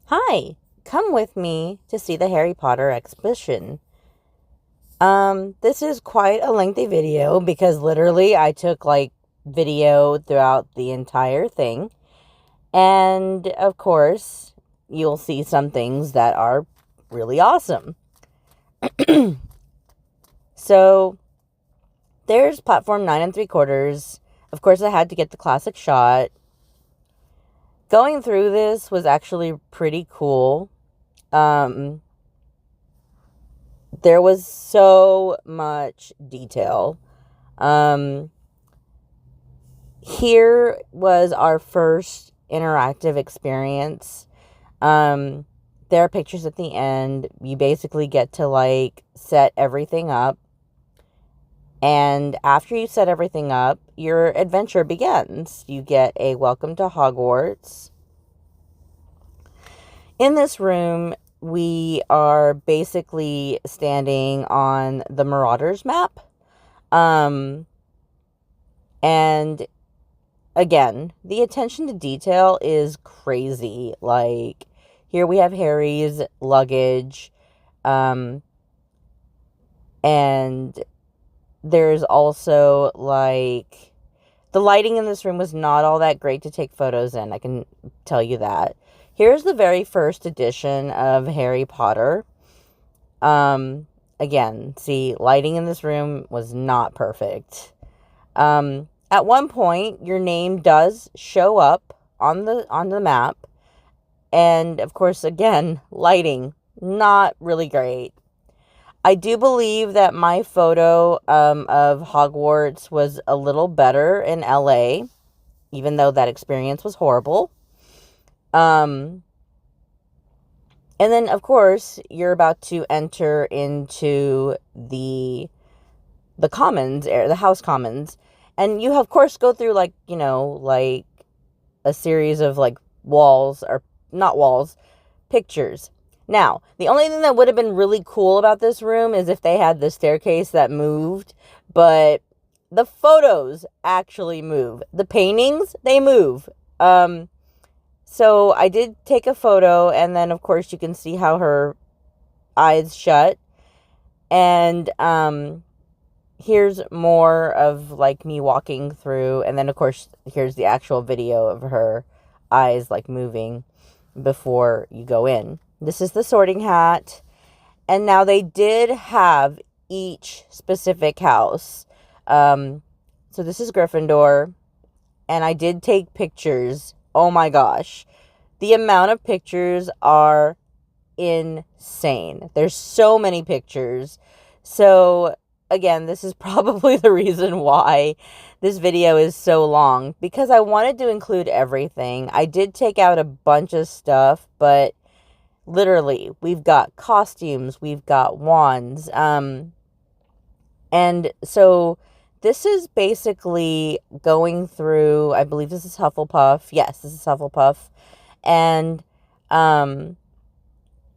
Hi, come with me to see the Harry Potter exhibition. This is quite a lengthy video because literally I took video throughout the entire thing. And of course, you'll see some things that are really awesome. So there's platform 9 3/4. Of course, I had to get the classic shot. Going through this was actually pretty cool. There was so much detail. Here was our first interactive experience. There are pictures at the end. You basically get to set everything up. And after you set everything up, your adventure begins. You get a welcome to Hogwarts. In this room, we are basically standing on the Marauders map. And again, the attention to detail is crazy. Here we have Harry's luggage. And there's also the lighting in this room was not all that great to take photos in. I can tell you that. Here's the very first edition of Harry Potter. Again, see, lighting in this room was not perfect. At one point, your name does show up on the map. And of course, again, lighting, not really great. I do believe that my photo of Hogwarts was a little better in LA, even though that experience was horrible. And then, of course, you're about to enter into the commons, the house commons. And you, of course, go through, a series of, walls, or not walls, pictures. Now, the only thing that would have been really cool about this room is if they had the staircase that moved, but the photos actually move. The paintings, they move. So I did take a photo, and then, of course, you can see how her eyes shut. And here's more of, me walking through, and then, of course, here's the actual video of her eyes, moving before you go in. This is the Sorting Hat. And now they did have each specific house. So this is Gryffindor. And I did take pictures. Oh my gosh. The amount of pictures are insane. There's so many pictures. So again, this is probably the reason why this video is so long, because I wanted to include everything. I did take out a bunch of stuff, but literally, we've got costumes, we've got wands, and so this is basically going through, I believe this is Hufflepuff. Yes, this is Hufflepuff. And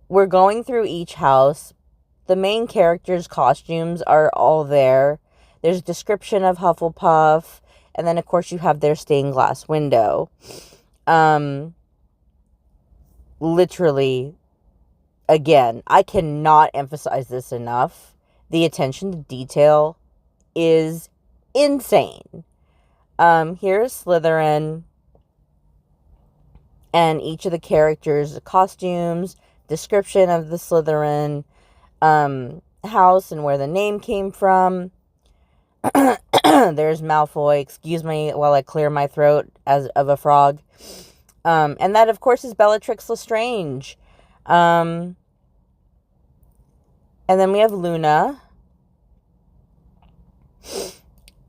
we're going through each house. The main characters' costumes are all there. There's a description of Hufflepuff. And then, of course, you have their stained glass window. Literally, again, I cannot emphasize this enough. The attention to detail is insane. Here's Slytherin. And each of the characters' costumes, description of the Slytherin house and where the name came from. There's Malfoy. Excuse me while I clear my throat as of a frog. And that, of course, is Bellatrix Lestrange. And then we have Luna.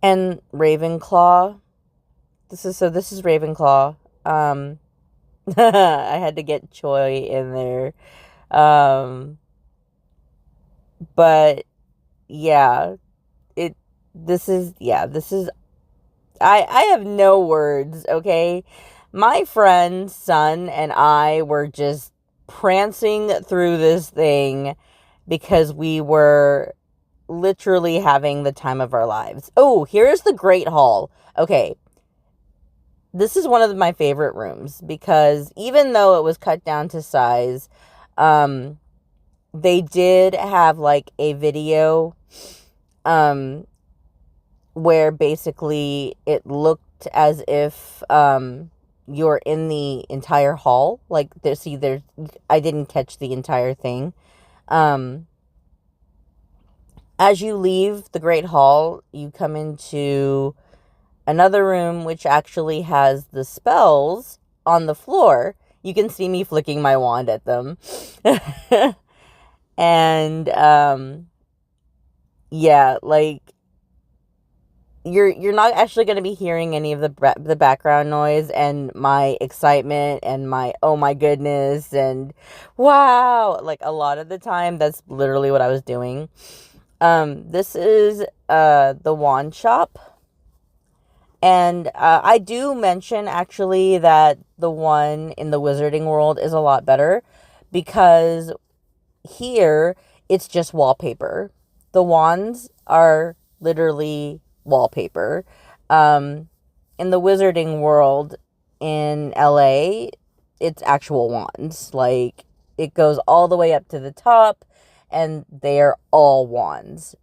And Ravenclaw. This is Ravenclaw. I had to get Choi in there. But yeah, this is I have no words, okay? My friend, son, and I were just prancing through this thing because we were literally having the time of our lives. Oh, here's the Great Hall. Okay. this is one of my favorite rooms because even though it was cut down to size, um, they did have like a video um, where basically it looked as if you're in the entire hall. Like there's I didn't catch the entire thing. Um, as you leave the Great Hall, you come into another room which actually has the spells on the floor. You can see me flicking my wand at them. And yeah, like you're not actually going to be hearing any of the background noise and my excitement and my oh my goodness and wow, like a lot of the time that's literally what I was doing. This is the wand shop. And I do mention actually that the one in the Wizarding World is a lot better because here it's just wallpaper. The wands are literally wallpaper. Um, in the Wizarding World in LA, it's actual wands. Like it goes all the way up to the top and they are all wands.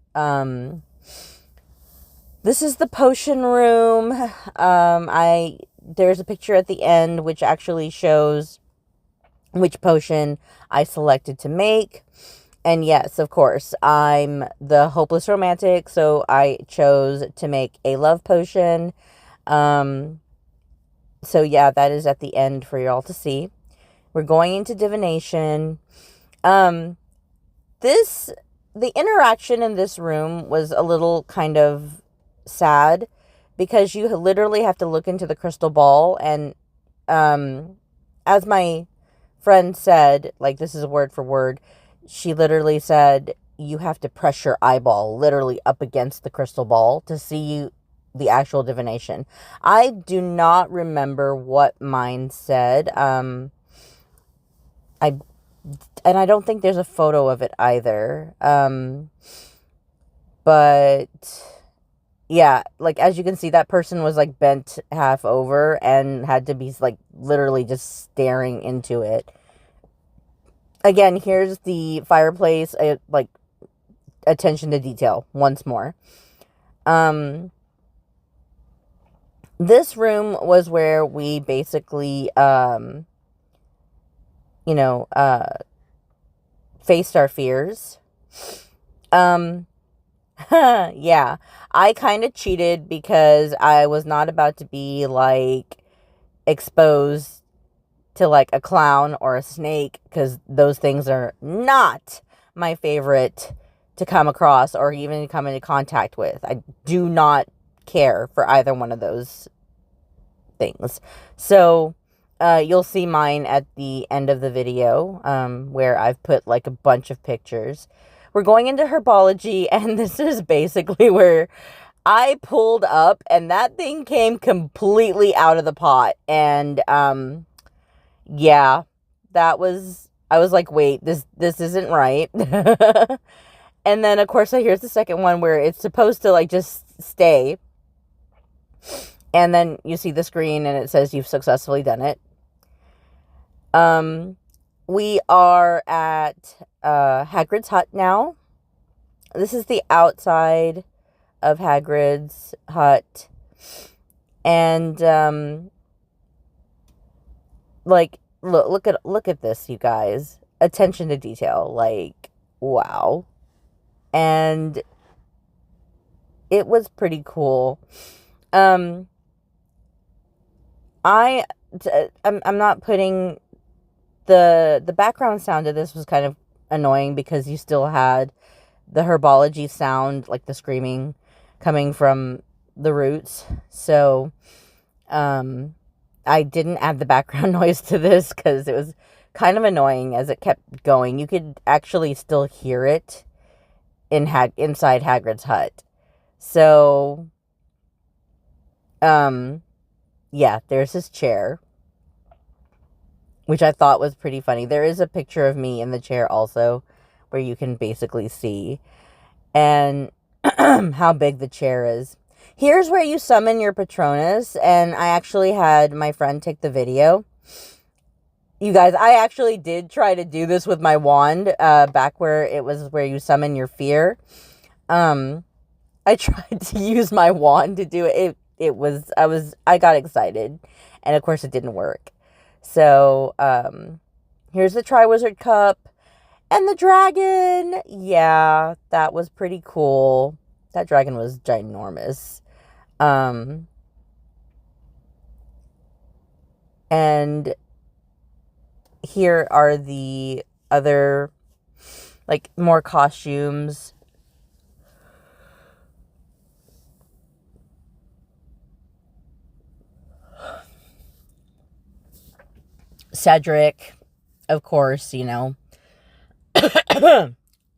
This is the potion room. There's a picture at the end which actually shows which potion I selected to make. And yes, of course, I'm the hopeless romantic, so I chose to make a love potion. So yeah, that is at the end for y'all to see. We're going into divination. The interaction in this room was a little kind of sad because you literally have to look into the crystal ball and as my friend said, like this is word for word, she literally said you have to press your eyeball literally up against the crystal ball to see the actual divination. I do not remember what mine said. I don't think there's a photo of it either. But yeah, like as you can see, that person was like bent half over and had to be like literally just staring into it. Again, here's the fireplace, like attention to detail once more. This room was where we basically, faced our fears. Yeah, I kind of cheated because I was not about to be like exposed to like a clown or a snake because those things are not my favorite to come across or even come into contact with. I do not care for either one of those things. So you'll see mine at the end of the video where I've put like a bunch of pictures. We're going into herbology, and this is basically where I pulled up and that thing came completely out of the pot. And yeah, I was like, wait, this isn't right. And then of course here's the second one where it's supposed to like just stay. And then you see the screen and it says you've successfully done it. We are at Hagrid's hut now. This is the outside of Hagrid's hut. And like look at this, you guys. Attention to detail, like wow. And it was pretty cool. I'm not putting the background sound of this was kind of annoying because you still had the herbology sound, like the screaming coming from the roots. So I didn't add the background noise to this because it was kind of annoying as it kept going. You could actually still hear it inside Hagrid's hut. So yeah, there's his chair, which I thought was pretty funny. There is a picture of me in the chair also where you can basically see and how big the chair is. Here's where you summon your Patronus, and I actually had my friend take the video. You guys, I actually did try to do this with my wand, back where it was where you summon your fear. I tried to use my wand to do it. I got excited, and of course it didn't work. So, here's the Triwizard Cup, and the dragon. Yeah, that was pretty cool. That dragon was ginormous. And here are the other, like, more costumes. Cedric, of course, you know.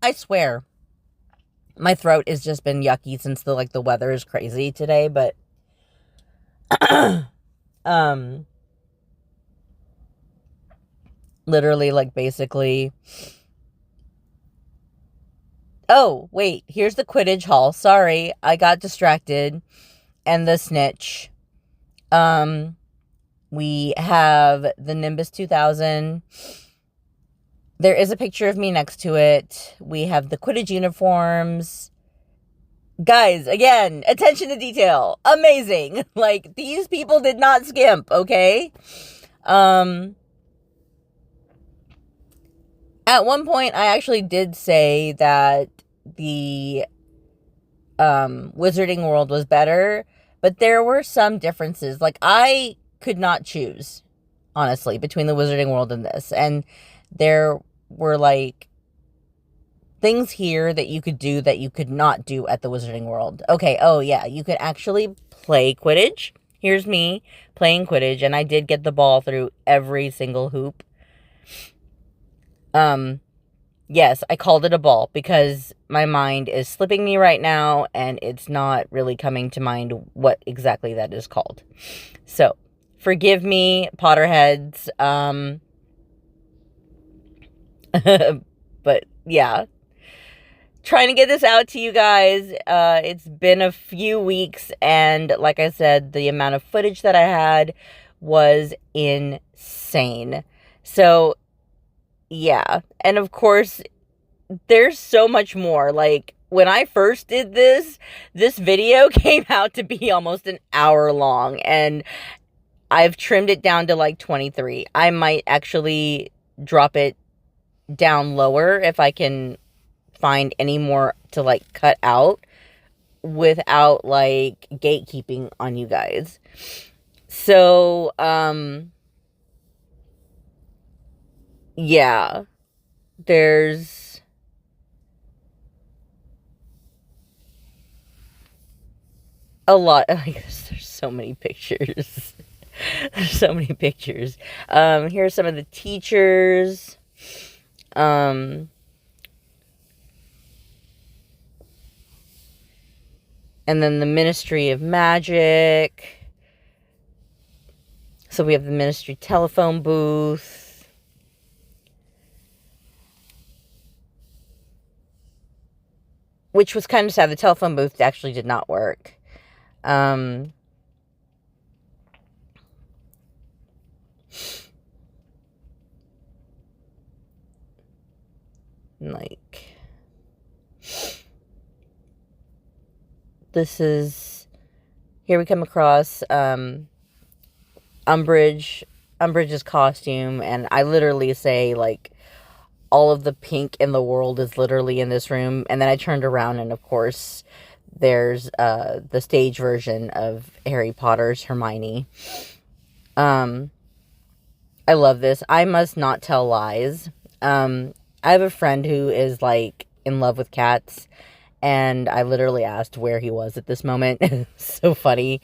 I swear, my throat has just been yucky since the weather is crazy today, but literally, like, basically. Oh, wait, here's the Quidditch Hall. Sorry, I got distracted. And the snitch. We have the Nimbus 2000. There is a picture of me next to it. We have the Quidditch uniforms. Guys, again, attention to detail. Amazing. Like, these people did not skimp, okay? At one point, I actually did say that the Wizarding World was better, but there were some differences. Like, I could not choose, honestly, between the Wizarding World and this. And there were, like, things here that you could do that you could not do at the Wizarding World. Okay, oh yeah, you could actually play Quidditch. Here's me playing Quidditch, and I did get the ball through every single hoop. Yes, I called it a ball because my mind is slipping me right now, and it's not really coming to mind what exactly that is called. So, forgive me, Potterheads. But yeah, trying to get this out to you guys. It's been a few weeks, and like I said, the amount of footage that I had was insane. So, yeah. And of course, there's so much more. Like, when I first did this video came out to be almost an hour long, and I've trimmed it down to like 23. I might actually drop it down lower if I can find any more to, like, cut out without, like, gatekeeping on you guys. So, yeah, there's a lot. I guess there's so many pictures. There's so many pictures. Here's some of the teachers. And then the Ministry of Magic. So we have the Ministry telephone booth. Which was kind of sad. The telephone booth actually did not work. Like, this is, here we come across Umbridge's costume, and I literally say, like, all of the pink in the world is literally in this room. And then I turned around, and of course there's the stage version of Harry Potter's Hermione. I love this. I must not tell lies. I have a friend who is, like, in love with cats, and I literally asked where he was at this moment. So funny.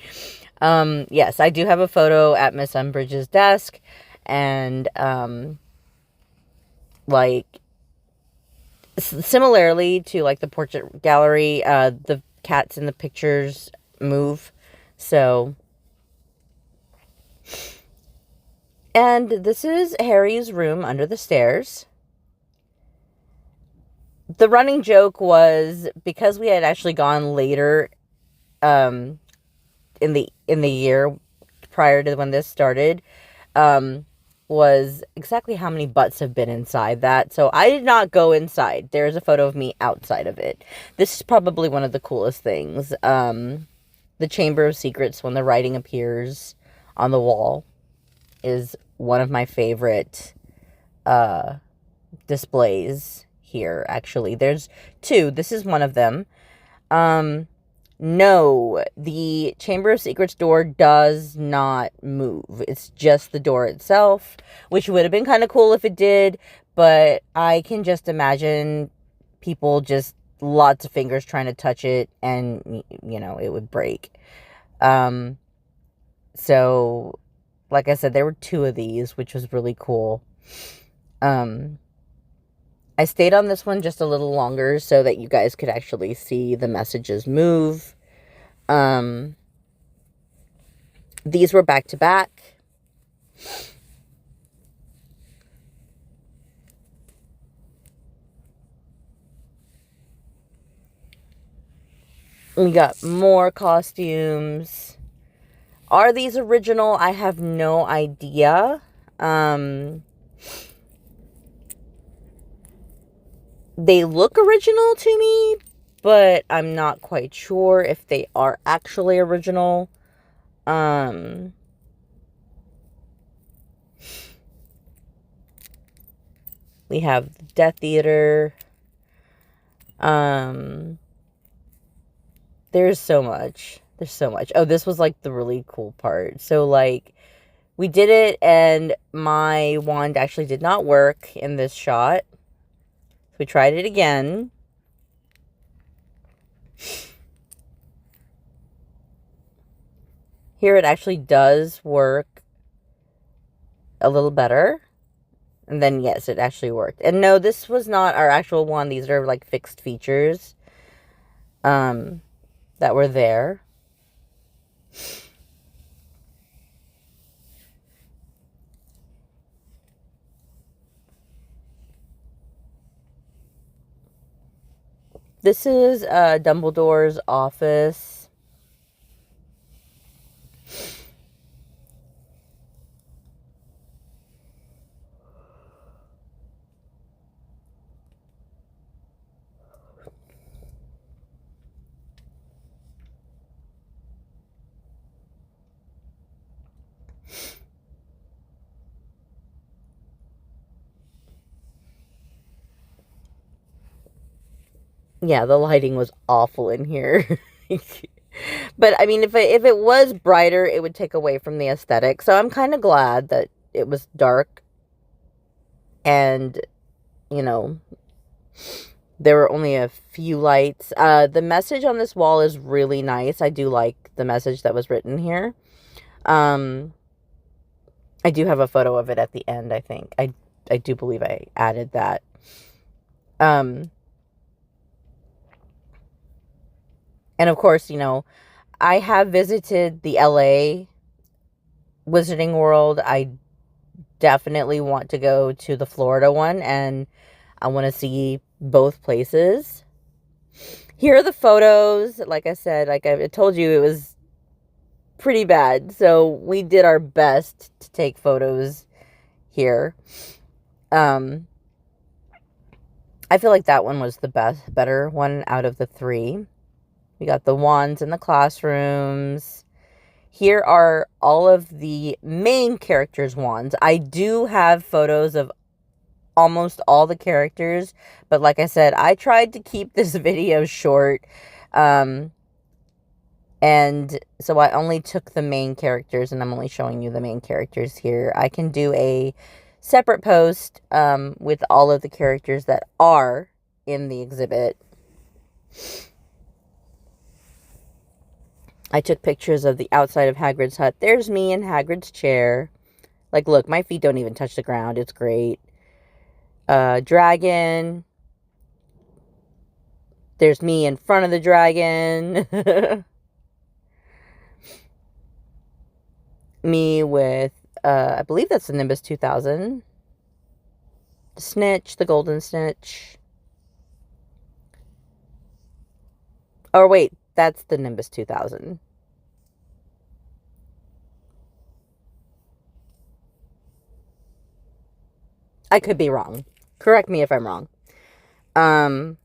Yes, I do have a photo at Miss Umbridge's desk, and like, similarly to, like, the portrait gallery, the cats in the pictures move. So, and this is Harry's room under the stairs. The running joke was, because we had actually gone later in the year prior to when this started, um, was exactly how many butts have been inside that. So I did not go inside. There's a photo of me outside of it. This is probably one of the coolest things. The Chamber of Secrets, when the writing appears on the wall, is one of my favorite displays here, actually. There's two. This is one of them. No, the Chamber of Secrets door does not move. It's just the door itself, which would have been kind of cool if it did, but I can just imagine people just lots of fingers trying to touch it and, you know, it would break. So, like I said, there were two of these, which was really cool. I stayed on this one just a little longer so that you guys could actually see the messages move. These were back to back. We got more costumes. Are these original? I have no idea. They look original to me, but I'm not quite sure if they are actually original. We have Death Theater. There's so much. There's so much. Oh, this was like the really cool part. So like we did it and my wand actually did not work in this shot. So we tried it again. Here it actually does work a little better. And then yes, it actually worked. And no, this was not our actual wand. These are like fixed features that were there. This is Dumbledore's office. Yeah, the lighting was awful in here. But I mean, if it was brighter, it would take away from the aesthetic. So I'm kind of glad that it was dark and, you know, there were only a few lights. The message on this wall is really nice. I do like the message that was written here. I do have a photo of it at the end, I think. I do believe I added that. And of course, you know, I have visited the LA Wizarding World. I definitely want to go to the Florida one, and I want to see both places. Here are the photos. Like I said, like I told you, it was pretty bad. So we did our best to take photos here. I feel like that one was the better one out of the three. We got the wands in the classrooms. Here are all of the main characters' wands. I do have photos of almost all the characters, but like I said, I tried to keep this video short. And so I only took the main characters, and I'm only showing you the main characters here. I can do a separate post with all of the characters that are in the exhibit. I took pictures of the outside of Hagrid's hut. There's me in Hagrid's chair. Like, look, my feet don't even touch the ground. It's great. Dragon. There's me in front of the dragon. Me with, I believe that's the Nimbus 2000. Snitch, the golden snitch. Oh, wait. That's the Nimbus 2000. I could be wrong. Correct me if I'm wrong. Um,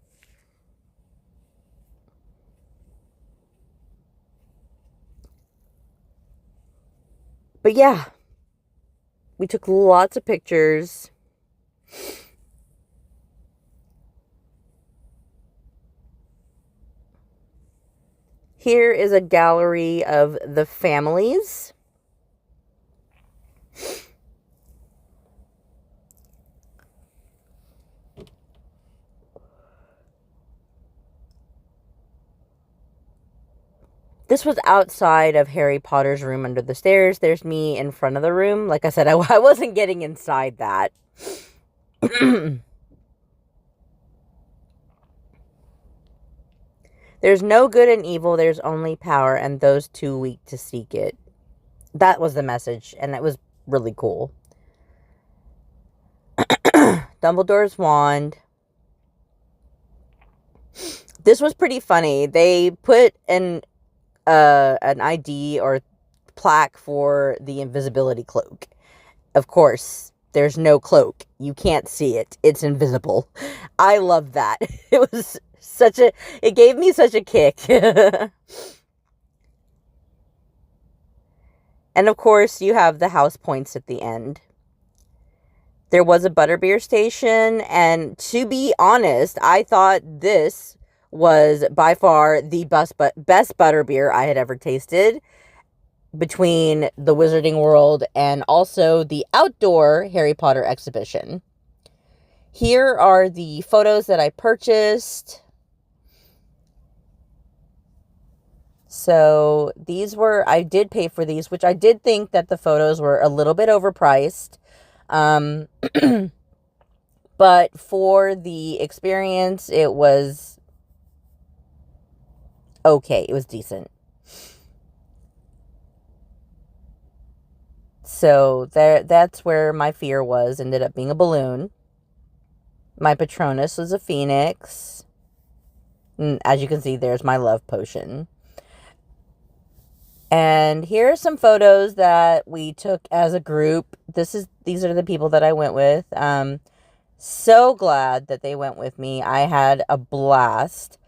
but yeah, we took lots of pictures. Here is a gallery of the families. This was outside of Harry Potter's room under the stairs. There's me in front of the room. Like I said, I wasn't getting inside that. There's no good and evil, there's only power, and those too weak to seek it. That was the message, and it was really cool. Dumbledore's wand. This was pretty funny. They put an ID or plaque for the invisibility cloak. Of course, there's no cloak. You can't see it. It's invisible. I love that. It gave me such a kick. And of course, you have the house points at the end. There was a butterbeer station, and to be honest, I thought this was by far the best butterbeer I had ever tasted, between the Wizarding World and also the outdoor Harry Potter exhibition. Here are the photos that I purchased. So I did pay for these, which I did think that the photos were a little bit overpriced. But for the experience, it was okay. It was decent. So that's where my fear was. Ended up being a balloon. My Patronus was a phoenix. And as you can see, there's my love potion. And here are some photos that we took as a group. These are the people that I went with. So glad that they went with me. I had a blast.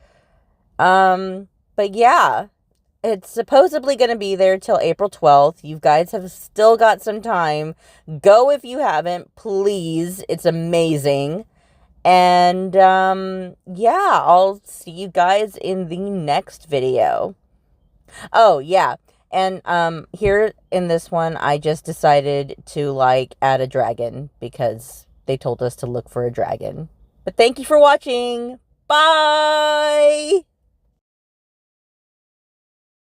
But yeah, it's supposedly going to be there till April 12th. You guys have still got some time. Go if you haven't, please. It's amazing. And yeah, I'll see you guys in the next video. Oh, yeah. And here in this one, I just decided to add a dragon because they told us to look for a dragon. But thank you for watching. Bye!